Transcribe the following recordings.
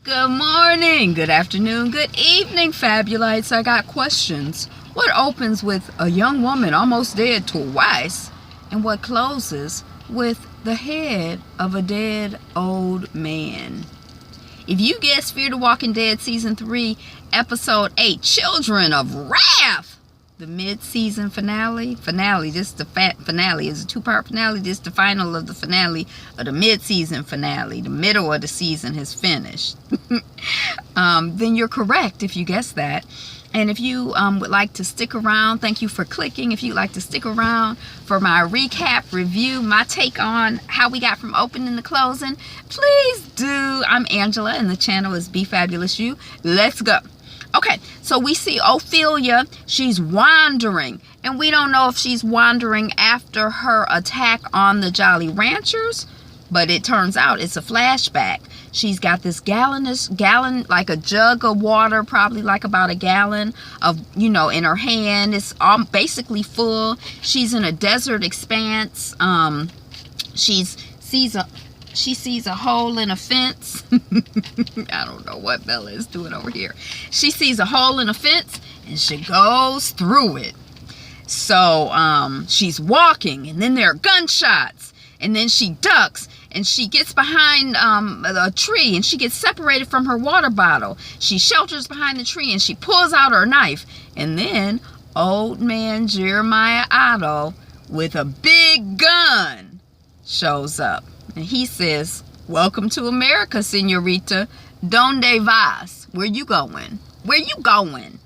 Good morning, good afternoon, good evening, Fabulites. I got questions. What opens with a young woman almost dead twice, and what closes with the head of a dead old man? If you guessed Fear the Walking Dead Season 3, Episode 8, Children of Wrath, the mid-season finale, this the finale, is a two-part finale, this the final of the finale of the mid-season finale, the middle of the season has finished, then you're correct if you guessed that. And if you would like to stick around, thank you for clicking. If you'd like to stick around for my recap, review, my take on how we got from opening to closing, please do. I'm Angela and the channel is Be Fabulous You. Let's go. Okay, so we see Ophelia. She's wandering, and we don't know if she's wandering after her attack on the Jolly Ranchers, but it turns out it's a flashback. She's got this gallon, like a jug of water, probably like about a gallon of, in her hand. It's all basically full. She's in a desert expanse. She sees a hole in a fence. I don't know what Bella is doing over here. She sees a hole in a fence and she goes through it. So she's walking, and then there are gunshots, and then she ducks and she gets behind a tree, and she gets separated from her water bottle. She shelters behind the tree and she pulls out her knife, and then old man Jeremiah Otto with a big gun shows up. And he says, "Welcome to America, senorita. Donde vas? Where you going? Where you going?"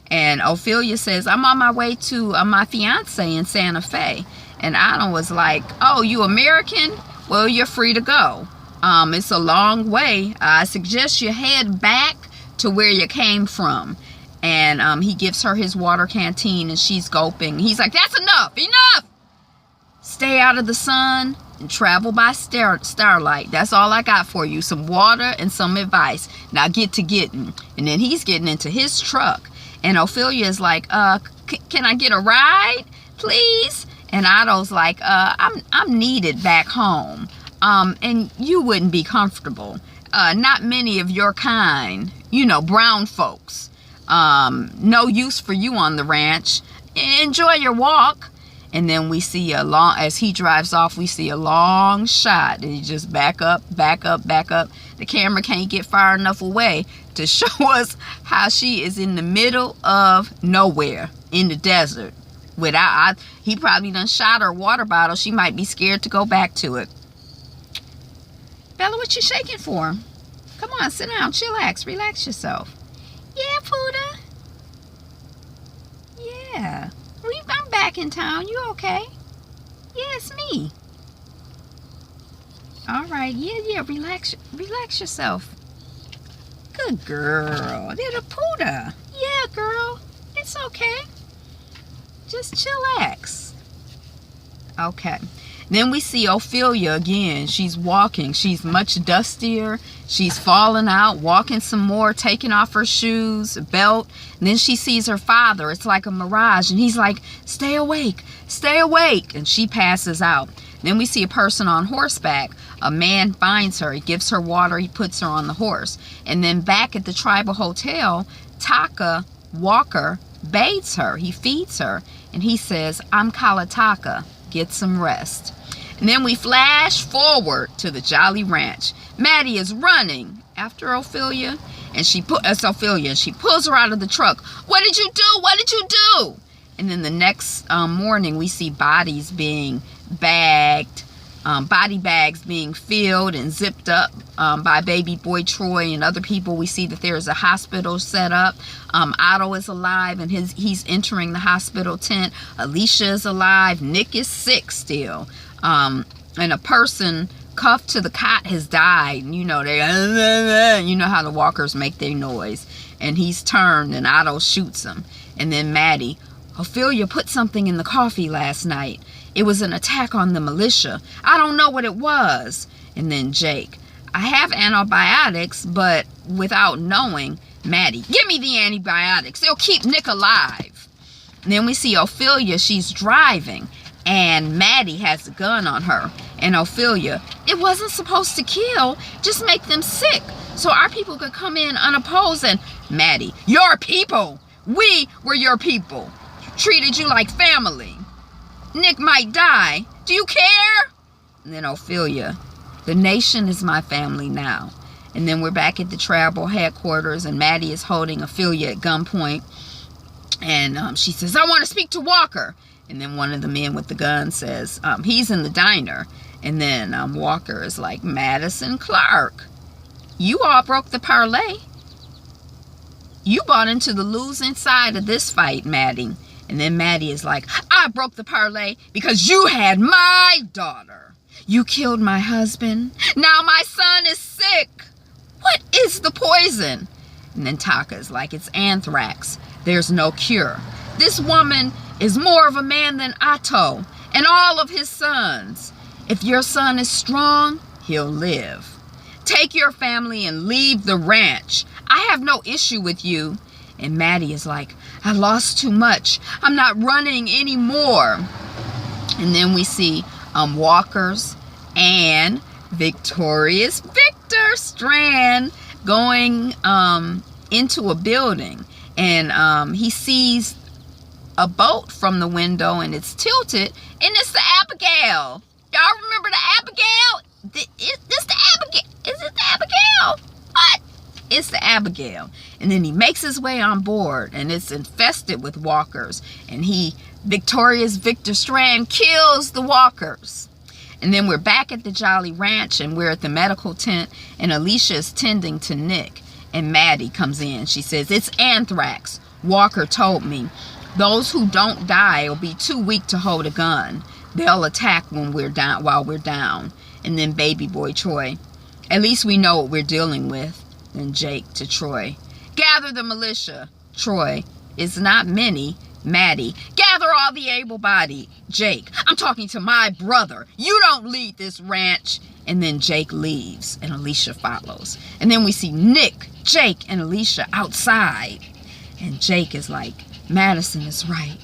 And Ophelia says, "I'm on my way to my fiance in Santa Fe." And Otto was like, "Oh, you American? Well, you're free to go. It's a long way. I suggest you head back to where you came from." And he gives her his water canteen, and she's gulping. He's like, "That's enough. Enough! Stay out of the sun and travel by starlight. That's all I got for you. Some water and some advice. Now get to getting." And then he's getting into his truck. And Ophelia is like, can I get a ride, please?" And Otto's like, I'm needed back home. And you wouldn't be comfortable. Not many of your kind, brown folks. No use for you on the ranch. Enjoy your walk. And then we see as he drives off, we see a long shot. And he just back up. The camera can't get far enough away to show us how she is in the middle of nowhere in the desert. He probably done shot her water bottle. She might be scared to go back to it. Bella, what you shaking for? Come on, sit down, chillax, relax yourself. Yeah, Puda. Yeah. I'm back in town. You okay? Yeah, it's me. All right. Yeah. Relax yourself. Good girl. Little Puda. Yeah, girl. It's okay. Just chillax. Okay. Then we see Ophelia again. She's walking. She's much dustier. She's falling out, walking some more, taking off her shoes, belt. And then she sees her father. It's like a mirage. And he's like, "Stay awake. Stay awake." And she passes out. Then we see a person on horseback. A man finds her. He gives her water. He puts her on the horse. And then back at the tribal hotel, Taka Walker bathes her. He feeds her. And he says, "I'm Kalataka. Get some rest." And then we flash forward to the Jolly Ranch. Maddie is running after Ophelia, and she pulls her out of the truck. "What did you do? What did you do?" And then the next morning, we see bodies being bagged, body bags being filled and zipped up by baby boy Troy and other people. We see that there's a hospital set up. Otto is alive, and he's entering the hospital tent. Alicia is alive. Nick is sick still. And a person cuffed to the cot has died. You know how the walkers make their noise. And he's turned, and Otto shoots him. And then Maddie, "Ophelia put something in the coffee last night. It was an attack on the militia. I don't know what it was." And then Jake, "I have antibiotics, but," without knowing, Maddie, "Give me the antibiotics. They'll keep Nick alive." And then we see Ophelia. She's driving. And Maddie has a gun on her. And Ophelia, it wasn't supposed to kill, just make them sick, so our people could come in unopposed. And Maddie, your people! We were your people. Treated you like family. Nick might die. Do you care? And then Ophelia, the nation is my family now. And then we're back at the tribal headquarters, and Maddie is holding Ophelia at gunpoint. And she says, I want to speak to Walker. And then one of the men with the gun says, he's in the diner. And then Walker is like, Madison Clark, you all broke the parlay. You bought into the losing side of this fight, Maddie. And then Maddie is like, I broke the parlay because you had my daughter. You killed my husband. Now my son is sick. What is the poison? And then Taka is like, it's anthrax. There's no cure. This woman is more of a man than Otto and all of his sons. If your son is strong, he'll live. Take your family and leave the ranch. I have no issue with you. And Maddie is like, I lost too much. I'm not running anymore. And then we see Walker's and Victorious Victor Strand going into a building. And he sees a boat from the window, and it's tilted, and it's the Abigail. Y'all remember the Abigail? Is this the Abigail? Is it the Abigail? What? It's the Abigail. And then he makes his way on board, and it's infested with walkers. And Victorious Victor Strand kills the walkers. And then we're back at the Jolly Ranch, and we're at the medical tent, and Alicia is tending to Nick. And Maddie comes in. She says, it's anthrax. Walker told me. Those who don't die will be too weak to hold a gun. They'll attack when we're down, while we're down. And then baby boy Troy, at least we know what we're dealing with. Then Jake to Troy, gather the militia. Troy, it's not many. Maddie, gather all the able-bodied. Jake, I'm talking to my brother. You don't lead this ranch. And then Jake leaves, and Alicia follows. And then we see Nick, Jake, and Alicia outside. And Jake is like, Madison is right.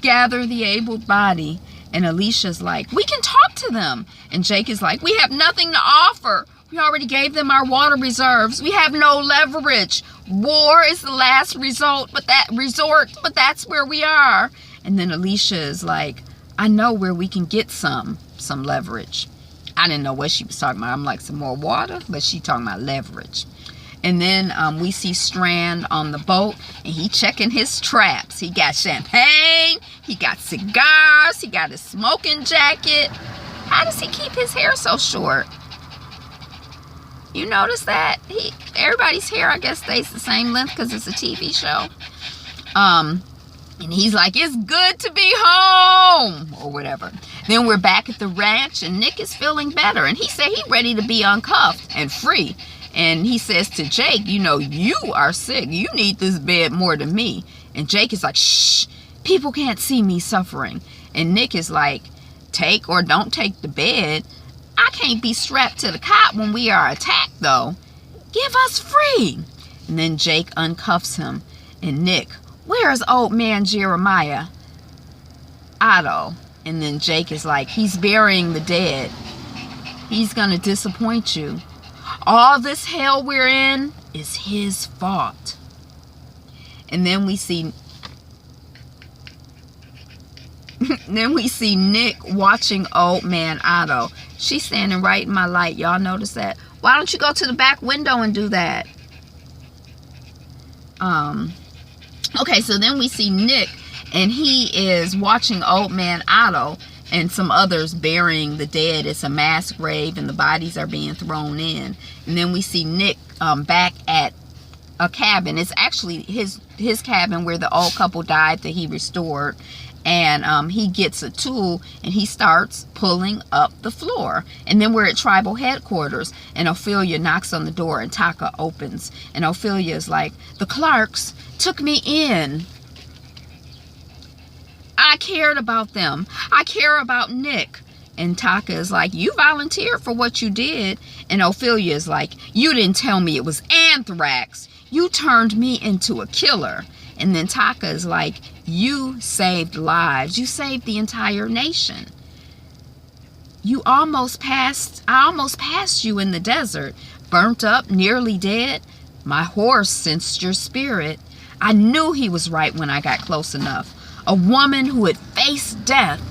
Gather the able-bodied. And Alicia's like, we can talk to them. And Jake is like, we have nothing to offer. We already gave them our water reserves. We have no leverage. War is the last resort, but that's where we are. And then Alicia is like, I know where we can get some leverage. I didn't know what she was talking about. I'm like, some more water, but she talking about leverage. And then we see Strand on the boat, and he checking his traps. He got champagne, he got cigars, he got his smoking jacket. How does he keep his hair so short? You notice that? Everybody's hair, I guess, stays the same length because it's a TV show. And he's like, it's good to be home, or whatever. Then we're back at the ranch, and Nick is feeling better. And he said he's ready to be uncuffed and free. And he says to Jake, you know, you are sick. You need this bed more than me. And Jake is like, shh, people can't see me suffering. And Nick is like, take or don't take the bed. I can't be strapped to the cot when we are attacked, though. Give us free. And then Jake uncuffs him. And Nick, where's old man Jeremiah? Otto. And then Jake is like, he's burying the dead. He's going to disappoint you. All this hell we're in is his fault. And then we see Nick watching old man Otto. She's standing right in my light. Y'all notice that? Why don't you go to the back window and do that? Okay, so then we see Nick, and he is watching old man Otto and some others burying the dead. It's a mass grave, and the bodies are being thrown in. And then we see Nick back at a cabin. It's actually his cabin where the old couple died that he restored. And he gets a tool, and he starts pulling up the floor. And then we're at tribal headquarters, and Ophelia knocks on the door, and Taka opens. And Ophelia is like, the Clarks took me in. I cared about them. I care about Nick. And Taka is like, you volunteered for what you did. And Ophelia is like, you didn't tell me it was anthrax. You turned me into a killer. And then Taka is like, you saved lives. You saved the entire nation. I almost passed you in the desert, burnt up, nearly dead. My horse sensed your spirit. I knew he was right when I got close enough. A woman who had faced death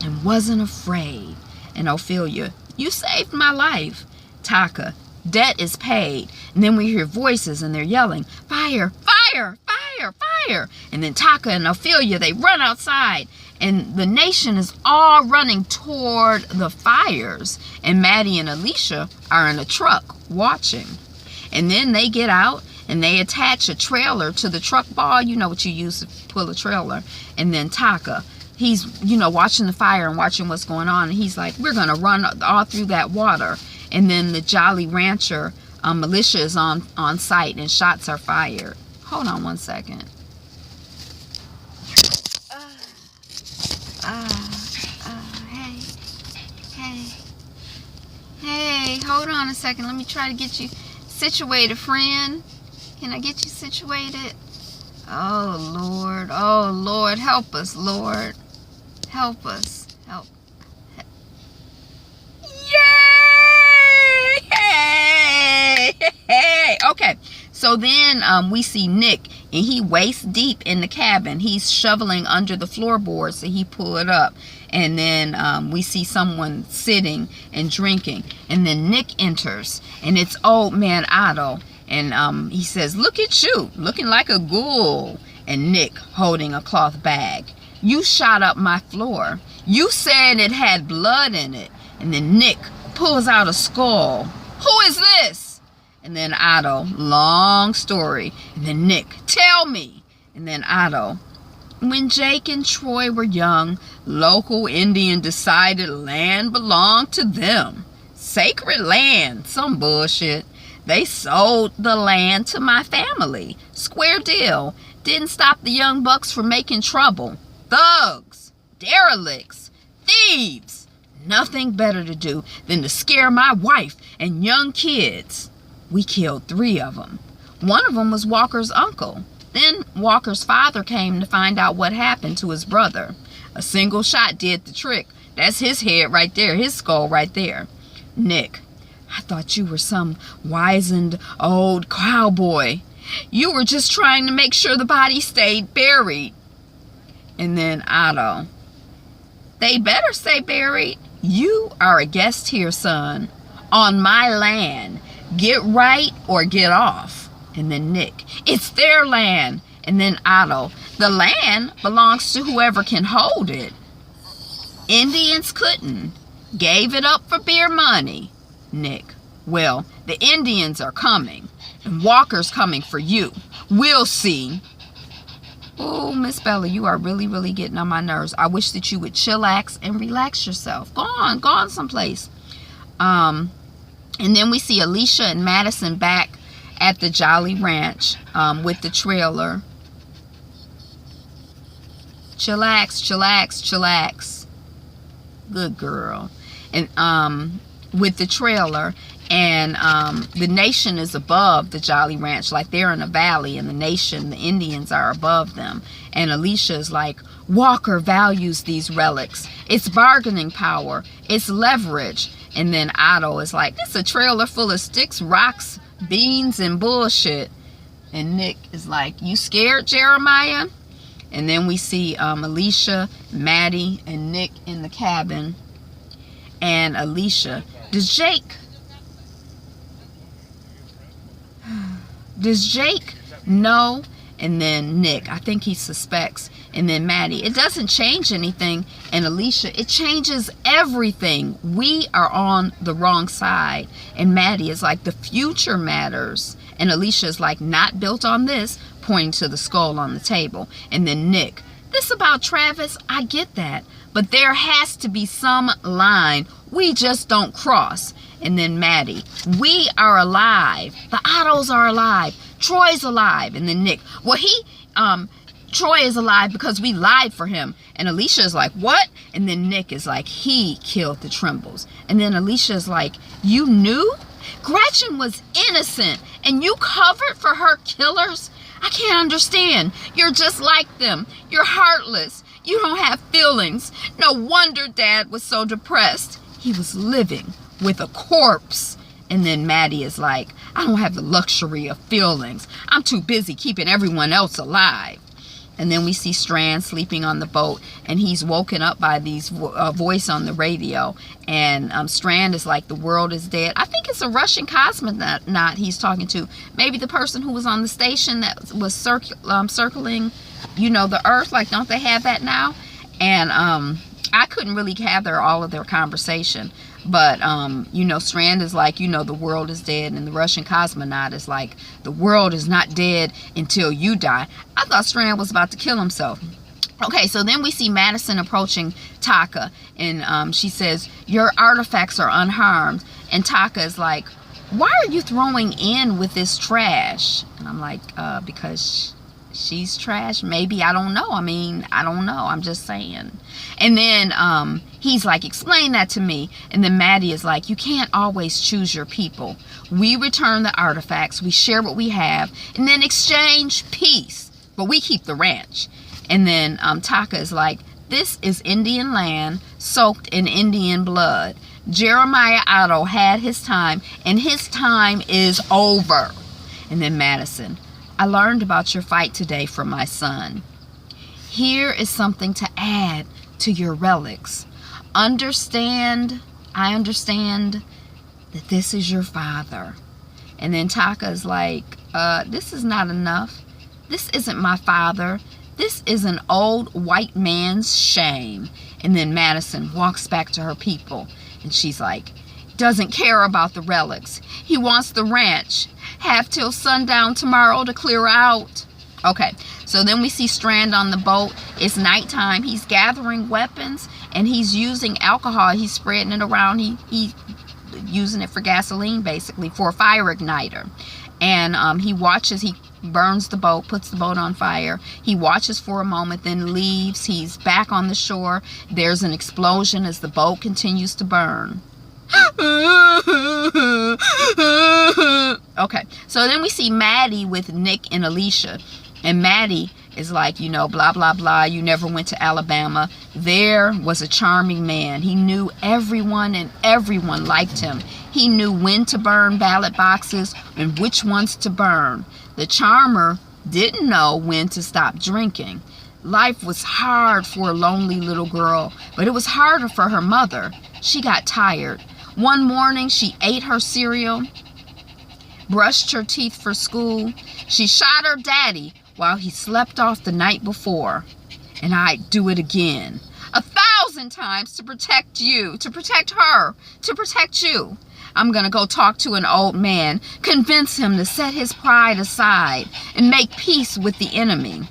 and wasn't afraid. And Ophelia, you saved my life. Taka, debt is paid. And then we hear voices and they're yelling, fire, fire, fire, fire. And then Taka and Ophelia, they run outside. And the nation is all running toward the fires. And Maddie and Alicia are in a truck watching. And then they get out and they attach a trailer to the truck ball. You know what you use to pull a trailer. And then Taka, he's, watching the fire and watching what's going on. And he's like, we're going to run all through that water. And then the Jolly Rancher, militia is on site and shots are fired. Hold on one second. Hey, hold on a second. Let me try to get you situated, friend. Can I get you situated? Oh, Lord, help us, Lord. Help us. Help. Yay! Hey! Okay, so then we see Nick, and he waist deep in the cabin. He's shoveling under the floorboards, so he pull it up. And then we see someone sitting and drinking. And then Nick enters, and it's old man Otto. And he says, look at you, looking like a ghoul. And Nick holding a cloth bag. You shot up my floor. You said it had blood in it. And then Nick pulls out a skull. Who is this? And then Otto, long story. And then Nick, tell me. And then Otto, when Jake and Troy were young, local Indian decided land belonged to them. Sacred land, some bullshit. They sold the land to my family. Square deal. Didn't stop the young bucks from making trouble. Thugs, derelicts, thieves. Nothing better to do than to scare my wife and young kids. We killed 3 of them. One of them was Walker's uncle. Then Walker's father came to find out what happened to his brother. A single shot did the trick. That's his head right there, his skull right there. Nick, I thought you were some wizened old cowboy. You were just trying to make sure the body stayed buried. And then Otto, they better stay buried. You are a guest here, son. On my land. Get right or get off. And then Nick, it's their land. And then Otto, the land belongs to whoever can hold it. Indians couldn't. Gave it up for beer money. Nick, well, the Indians are coming. And Walker's coming for you. We'll see. Oh, Miss Bella, you are really, really getting on my nerves. I wish that you would chillax and relax yourself. Go on someplace. And then we see Alicia and Madison back at the Jolly Ranch with the trailer. Chillax, chillax, chillax. Good girl. And with the trailer. And the nation is above the Jolly Ranch, like they're in a valley, and the nation, the Indians, are above them. And Alicia is like, Walker values these relics. It's bargaining power. It's leverage. And then Otto is like, it's a trailer full of sticks, rocks, beans, and bullshit. And Nick is like, you scared, Jeremiah? And then we see Alicia, Maddie, and Nick in the cabin. And Alicia, does Jake know? And then Nick, I think he suspects. And then Maddie, it doesn't change anything. And Alicia, it changes everything. We are on the wrong side. And Maddie is like, the future matters. And Alicia is like, not built on this, pointing to the skull on the table. And then Nick, this about Travis, I get that. But there has to be some line we just don't cross. And then Maddie, we are alive. The Ottos are alive. Troy's alive. And then Nick, well, Troy is alive because we lied for him. And Alicia is like, what? And then Nick is like, he killed the Trimbles. And then Alicia is like, you knew? Gretchen was innocent and you covered for her killers? I can't understand. You're just like them. You're heartless. You don't have feelings. No wonder Dad was so depressed. He was living with a corpse. And then Maddie is like, I don't have the luxury of feelings. I'm too busy keeping everyone else alive. And then we see Strand sleeping on the boat, and he's woken up by these voice on the radio. And Strand is like, the world is dead. I think it's a Russian cosmonaut he's talking to. Maybe the person who was on the station that was circling, you know, the Earth. Like, don't they have that now? And I couldn't really gather all of their conversation. But, you know, Strand is like, you know, the world is dead. And the Russian cosmonaut is like, the world is not dead until you die. I thought Strand was about to kill himself. Okay, so then we see Madison approaching Taka. And she says, your artifacts are unharmed. And Taka is like, why are you throwing in with this trash? And I'm like, because she's trash. Maybe, I don't know. I mean, I don't know. I'm just saying. And then he's like, explain that to me. And then Maddie is like, you can't always choose your people. We return the artifacts. We share what we have. And then exchange peace. But we keep the ranch. And then Taka is like, this is Indian land soaked in Indian blood. Jeremiah Otto had his time. And his time is over. And then Madison, I learned about your fight today from my son. Here is something to add to your relics. I understand that this is your father. And then Taka is like, this is not enough. This isn't my father. This is an old white man's shame. And then Madison walks back to her people. And she's like, doesn't care about the relics. He wants the ranch. Have till sundown tomorrow to clear out. Okay, so then we see Strand on the boat. It's nighttime. He's gathering weapons and he's using alcohol. He's spreading it around. He's using it for gasoline, basically, for a fire igniter. And he watches, he burns the boat, puts the boat on fire. He watches for a moment, then leaves. He's back on the shore. There's an explosion as the boat continues to burn. Okay, so then we see Maddie with Nick and Alicia. And Maddie is like, you know, blah, blah, blah. You never went to Alabama. There was a charming man. He knew everyone and everyone liked him. He knew when to burn ballot boxes and which ones to burn. The charmer didn't know when to stop drinking. Life was hard for a lonely little girl, but it was harder for her mother. She got tired. One morning, she ate her cereal, brushed her teeth for school. She shot her daddy while he slept off the night before. And I'd do it again. 1,000 times to protect you, to protect her, to protect you. I'm going to go talk to an old man, convince him to set his pride aside and make peace with the enemy.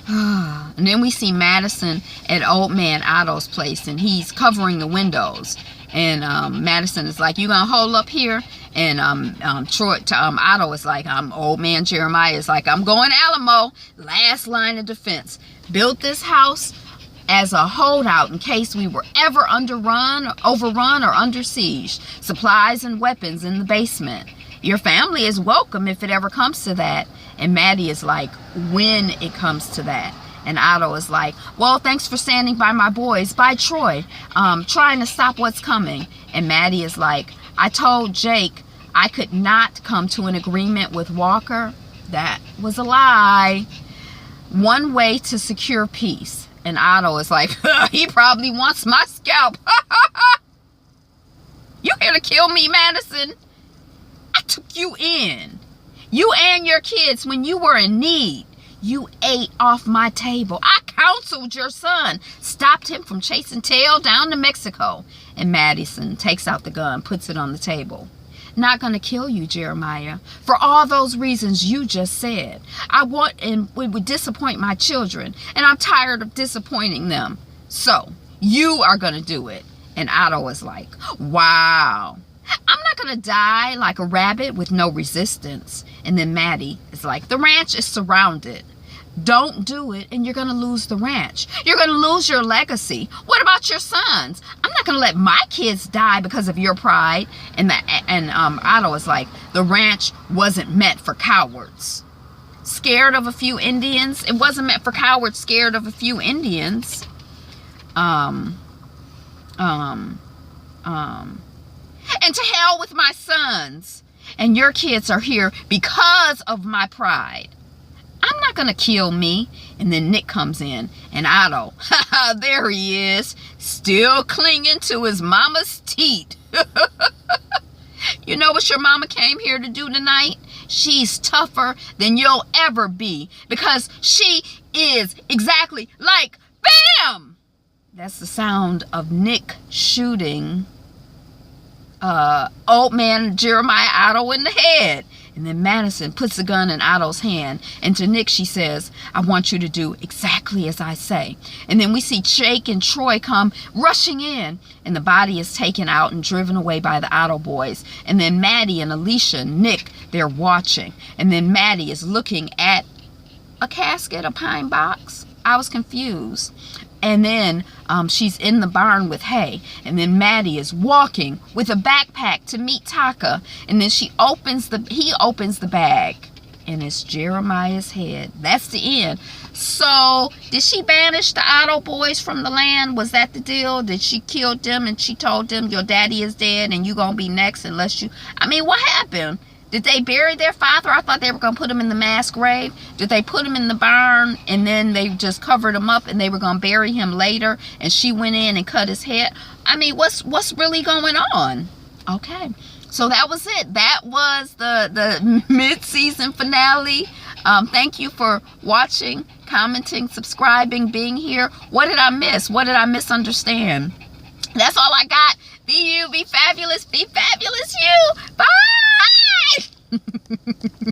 And then we see Madison at old man Otto's place, and he's covering the windows. And Madison is like, you gonna hold up here? And Otto is like, old man Jeremiah is like, I'm going Alamo. Last line of defense. Built this house as a holdout in case we were ever overrun, or under siege. Supplies and weapons in the basement. Your family is welcome if it ever comes to that. And Maddie is like, when it comes to that. And Otto is like, well, thanks for standing by my boys, by Troy, trying to stop what's coming. And Maddie is like, I told Jake I could not come to an agreement with Walker. That was a lie. One way to secure peace. And Otto is like, he probably wants my scalp. You here to kill me, Madison? I took you in. You and your kids, when you were in need, you ate off my table. I counseled your son, stopped him from chasing tail down to Mexico. And Madison takes out the gun, puts it on the table. Not gonna kill you, Jeremiah, for all those reasons you just said. I want and it would disappoint my children, and I'm tired of disappointing them. So you are gonna do it. And Otto is like, wow. I'm not gonna die like a rabbit with no resistance. And then Maddie is like, the ranch is surrounded. Don't do it, and you're going to lose the ranch. You're going to lose your legacy. What about your sons? I'm not going to let my kids die because of your pride. And Otto was like, the ranch wasn't meant for cowards. Scared of a few Indians? It wasn't meant for cowards scared of a few Indians. And to hell with my sons. And your kids are here because of my pride. I'm not going to kill me. And then Nick comes in. And Otto, there he is. Still clinging to his mama's teat. You know what your mama came here to do tonight? She's tougher than you'll ever be. Because she is exactly like BAM! That's the sound of Nick shooting old man Jeremiah Otto in the head. And then Madison puts the gun in Otto's hand. And to Nick she says, I want you to do exactly as I say. And then we see Jake and Troy come rushing in. And the body is taken out and driven away by the Otto boys. And then Maddie and Alicia and Nick, they're watching. And then Maddie is looking at a casket, a pine box. I was confused. And then she's in the barn with hay. And then Maddie is walking with a backpack to meet Taka. And then he opens the bag. And it's Jeremiah's head. That's the end. So, did she banish the Otto boys from the land? Was that the deal? Did she kill them and she told them your daddy is dead and you gonna be next unless you... I mean, what happened? Did they bury their father? I thought they were going to put him in the mass grave. Did they put him in the barn and then they just covered him up and they were going to bury him later and she went in and cut his head? I mean, what's really going on? Okay, so that was it. That was the mid-season finale. Thank you for watching, commenting, subscribing, being here. What did I miss? What did I misunderstand? That's all I got. Be you, be fabulous you. Bye!